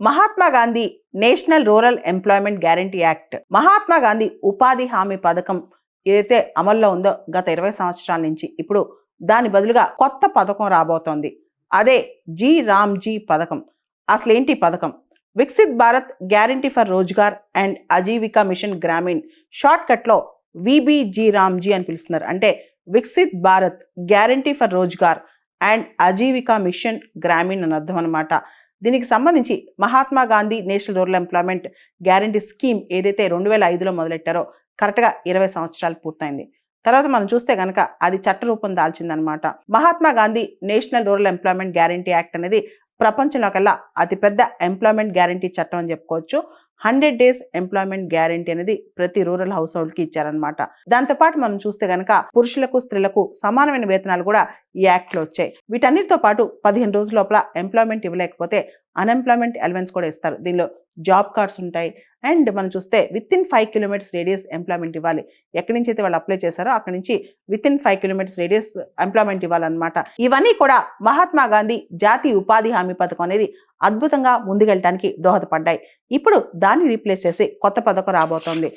Mahatma Gandhi national rural employment guarantee act, Mahatma Gandhi ఉపాధి హామీ పథకం ఏదైతే అమల్లో ఉందో గత 20 సంవత్సరాల నుంచి ఇప్పుడు దాని బదులుగా కొత్త పథకం రాబోతోంది. అదే జీ రామ్జీ పథకం. అసలేంటి పథకం? Viksit Bharat guarantee for Rozgar and Aajeevika mission Grameen, short కట్లో విబిజీ రామ్జీ అని పిలుస్తున్నారు. అంటే Viksit Bharat guarantee for Rozgar and Aajeevika mission Grameen అని అర్థం అనమాట. దీనికి సంబంధించి Mahatma Gandhi national rural employment guarantee scheme ఏదైతే 2005లో మొదలెట్టారో కరెక్ట్గా 20 సంవత్సరాలు పూర్తయింది. తర్వాత మనం చూస్తే కనుక అది చట్టరూపం దాల్చిందనమాట. Mahatma Gandhi national rural employment guarantee act అనేది ప్రపంచంలోకెల్లా అతిపెద్ద ఎంప్లాయ్మెంట్ గ్యారంటీ చట్టం అని చెప్పుకోవచ్చు. 100 డేస్ ఎంప్లాయ్మెంట్ గ్యారంటీ అనేది ప్రతి రూరల్ హౌస్ హోల్డ్ కి ఇచ్చారనమాట. దాంతోపాటు మనం చూస్తే కనుక పురుషులకు స్త్రీలకు సమానమైన వేతనాలు కూడా ఈ యాక్ట్ లో వచ్చాయి. వీటన్నిటితో పాటు 15 రోజుల లోపల ఎంప్లాయ్మెంట్ ఇవ్వలేకపోతే అన్ఎంప్లాయ్మెంట్ అలవెన్స్ కూడా ఇస్తారు. దీనిలో జాబ్ కార్డ్స్ ఉంటాయి. అండ్ మనం చూస్తే within 5 kilometres radius employment ఇవ్వాలి. ఎక్కడి నుంచి అయితే వాళ్ళు అప్లై చేశారో అక్కడి నుంచి within 5 kilometres radius employment ఇవ్వాలన్నమాట. ఇవన్నీ కూడా మహాత్మా గాంధీ జాతీయ ఉపాధి హామీ పథకం అనేది అద్భుతంగా ముందుకెళ్ళడానికి దోహదపడ్డాయి. ఇప్పుడు దాన్ని రీప్లేస్ చేసి కొత్త పథకం రాబోతోంది.